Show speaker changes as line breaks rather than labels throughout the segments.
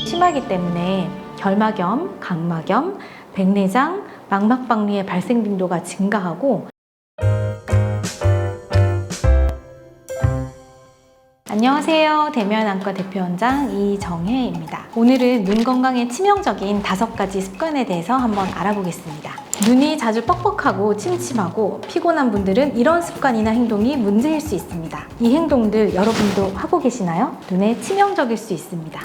심하기 때문에 결막염, 각막염, 백내장, 망막박리의 발생 빈도가 증가하고 안녕하세요. 대면안과 대표원장 이정혜입니다. 오늘은 눈 건강에 치명적인 5가지 습관에 대해서 한번 알아보겠습니다. 눈이 자주 뻑뻑하고 침침하고 피곤한 분들은 이런 습관이나 행동이 문제일 수 있습니다. 이 행동들 여러분도 하고 계시나요? 눈에 치명적일 수 있습니다.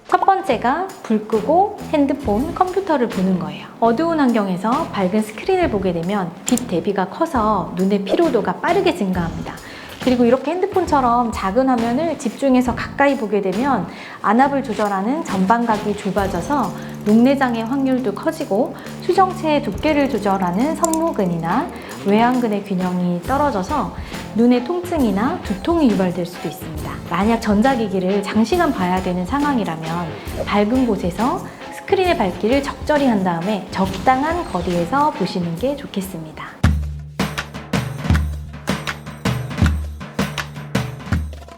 첫 번째가 불 끄고 핸드폰, 컴퓨터를 보는 거예요. 어두운 환경에서 밝은 스크린을 보게 되면 빛 대비가 커서 눈의 피로도가 빠르게 증가합니다. 그리고 이렇게 핸드폰처럼 작은 화면을 집중해서 가까이 보게 되면 안압을 조절하는 전방각이 좁아져서 녹내장의 확률도 커지고 수정체의 두께를 조절하는 선무근이나 외안근의 균형이 떨어져서 눈의 통증이나 두통이 유발될 수도 있습니다. 만약 전자기기를 장시간 봐야 되는 상황이라면 밝은 곳에서 스크린의 밝기를 적절히 한 다음에 적당한 거리에서 보시는 게 좋겠습니다.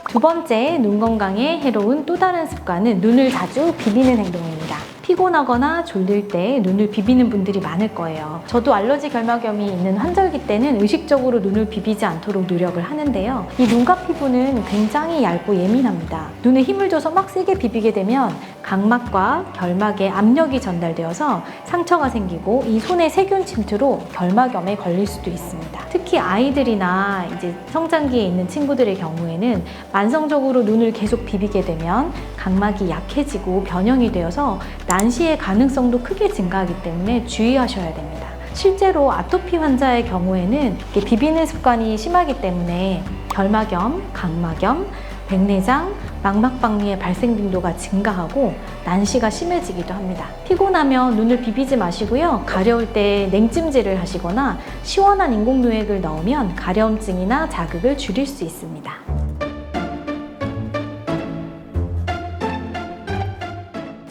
두 번째, 눈 건강에 해로운 또 다른 습관은 눈을 자주 비비는 행동입니다. 피곤하거나 졸릴 때 눈을 비비는 분들이 많을 거예요. 저도 알러지 결막염이 있는 환절기 때는 의식적으로 눈을 비비지 않도록 노력을 하는데요. 이 눈가 피부는 굉장히 얇고 예민합니다. 눈에 힘을 줘서 막 세게 비비게 되면 각막과 결막에 압력이 전달되어서 상처가 생기고 이 손의 세균 침투로 결막염에 걸릴 수도 있습니다. 특히 아이들이나 이제 성장기에 있는 친구들의 경우에는 만성적으로 눈을 계속 비비게 되면 각막이 약해지고 변형이 되어서 난시의 가능성도 크게 증가하기 때문에 주의하셔야 됩니다. 실제로 아토피 환자의 경우에는 비비는 습관이 심하기 때문에 결막염, 각막염, 백내장, 망막박리의 발생 빈도가 증가하고 난시가 심해지기도 합니다. 피곤하면 눈을 비비지 마시고요. 가려울 때 냉찜질을 하시거나 시원한 인공누액을 넣으면 가려움증이나 자극을 줄일 수 있습니다.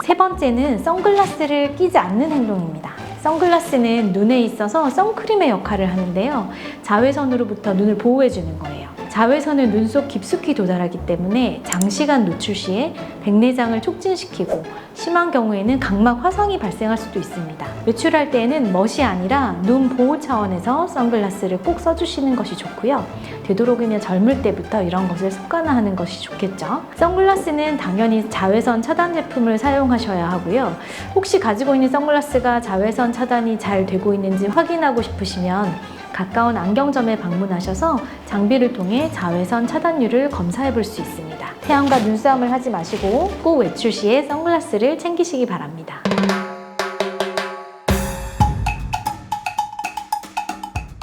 세 번째는 선글라스를 끼지 않는 행동입니다. 선글라스는 눈에 있어서 선크림의 역할을 하는데요. 자외선으로부터 눈을 보호해주는 거예요. 자외선은 눈 속 깊숙이 도달하기 때문에 장시간 노출 시에 백내장을 촉진시키고 심한 경우에는 각막 화상이 발생할 수도 있습니다. 외출할 때에는 멋이 아니라 눈 보호 차원에서 선글라스를 꼭 써주시는 것이 좋고요. 되도록이면 젊을 때부터 이런 것을 습관화하는 것이 좋겠죠. 선글라스는 당연히 자외선 차단 제품을 사용하셔야 하고요. 혹시 가지고 있는 선글라스가 자외선 차단이 잘 되고 있는지 확인하고 싶으시면 가까운 안경점에 방문하셔서 장비를 통해 자외선 차단율을 검사해 볼 수 있습니다. 태양과 눈싸움을 하지 마시고 꼭 외출 시에 선글라스를 챙기시기 바랍니다.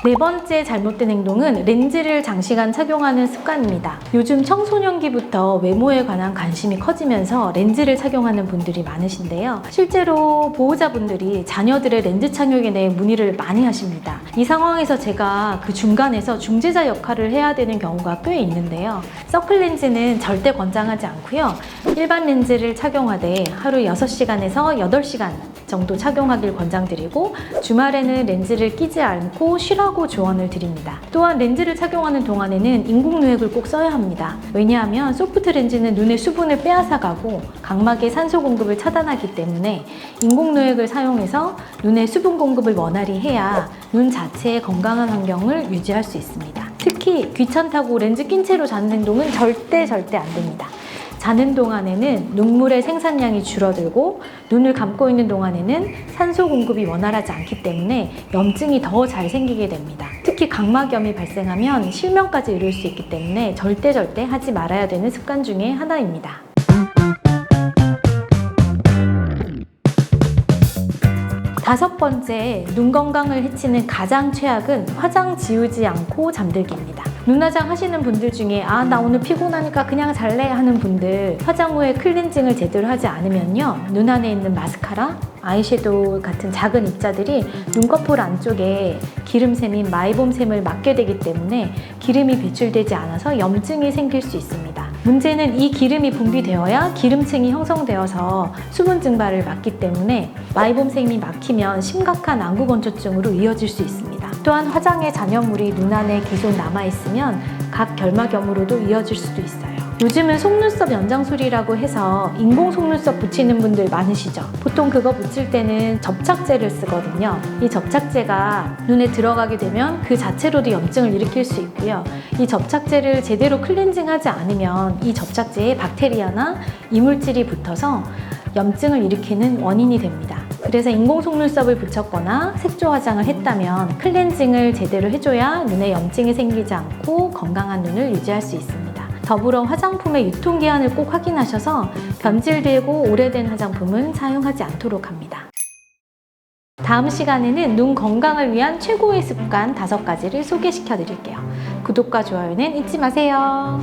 네 번째 잘못된 행동은 렌즈를 장시간 착용하는 습관입니다. 요즘 청소년기부터 외모에 관한 관심이 커지면서 렌즈를 착용하는 분들이 많으신데요. 실제로 보호자분들이 자녀들의 렌즈 착용에 대해 문의를 많이 하십니다. 이 상황에서 제가 그 중간에서 중재자 역할을 해야 되는 경우가 꽤 있는데요. 서클 렌즈는 절대 권장하지 않고요. 일반 렌즈를 착용하되 하루 6시간에서 8시간 정도 착용하길 권장드리고 주말에는 렌즈를 끼지 않고 쉬라고 조언을 드립니다. 또한 렌즈를 착용하는 동안에는 인공누액을 꼭 써야 합니다. 왜냐하면 소프트 렌즈는 눈의 수분을 빼앗아가고 각막의 산소 공급을 차단하기 때문에 인공누액을 사용해서 눈의 수분 공급을 원활히 해야 눈 자체의 건강한 환경을 유지할 수 있습니다. 특히 귀찮다고 렌즈 낀 채로 자는 행동은 절대 안 됩니다. 자는 동안에는 눈물의 생산량이 줄어들고 눈을 감고 있는 동안에는 산소 공급이 원활하지 않기 때문에 염증이 더 잘 생기게 됩니다. 특히 각막염이 발생하면 실명까지 이룰 수 있기 때문에 절대 하지 말아야 되는 습관 중에 하나입니다. 다섯 번째, 눈 건강을 해치는 가장 최악은 화장 지우지 않고 잠들기입니다. 눈화장 하시는 분들 중에 나 오늘 피곤하니까 그냥 잘래 하는 분들 화장 후에 클렌징을 제대로 하지 않으면요, 눈 안에 있는 마스카라, 아이섀도우 같은 작은 입자들이 눈꺼풀 안쪽에 기름샘인 마이봄샘을 막게 되기 때문에 기름이 배출되지 않아서 염증이 생길 수 있습니다. 문제는 이 기름이 분비되어야 기름층이 형성되어서 수분 증발을 막기 때문에 마이봄샘이 막히면 심각한 안구건조증으로 이어질 수 있습니다. 또한 화장의 잔여물이 눈 안에 계속 남아있으면 각 결막염으로도 이어질 수도 있어요. 요즘은 속눈썹 연장술이라고 해서 인공 속눈썹 붙이는 분들 많으시죠? 보통 그거 붙일 때는 접착제를 쓰거든요. 이 접착제가 눈에 들어가게 되면 그 자체로도 염증을 일으킬 수 있고요. 이 접착제를 제대로 클렌징하지 않으면 이 접착제에 박테리아나 이물질이 붙어서 염증을 일으키는 원인이 됩니다. 그래서 인공 속눈썹을 붙였거나 색조 화장을 했다면 클렌징을 제대로 해줘야 눈에 염증이 생기지 않고 건강한 눈을 유지할 수 있습니다. 더불어 화장품의 유통기한을 꼭 확인하셔서 변질되고 오래된 화장품은 사용하지 않도록 합니다. 다음 시간에는 눈 건강을 위한 최고의 습관 5가지를 소개시켜 드릴게요. 구독과 좋아요는 잊지 마세요.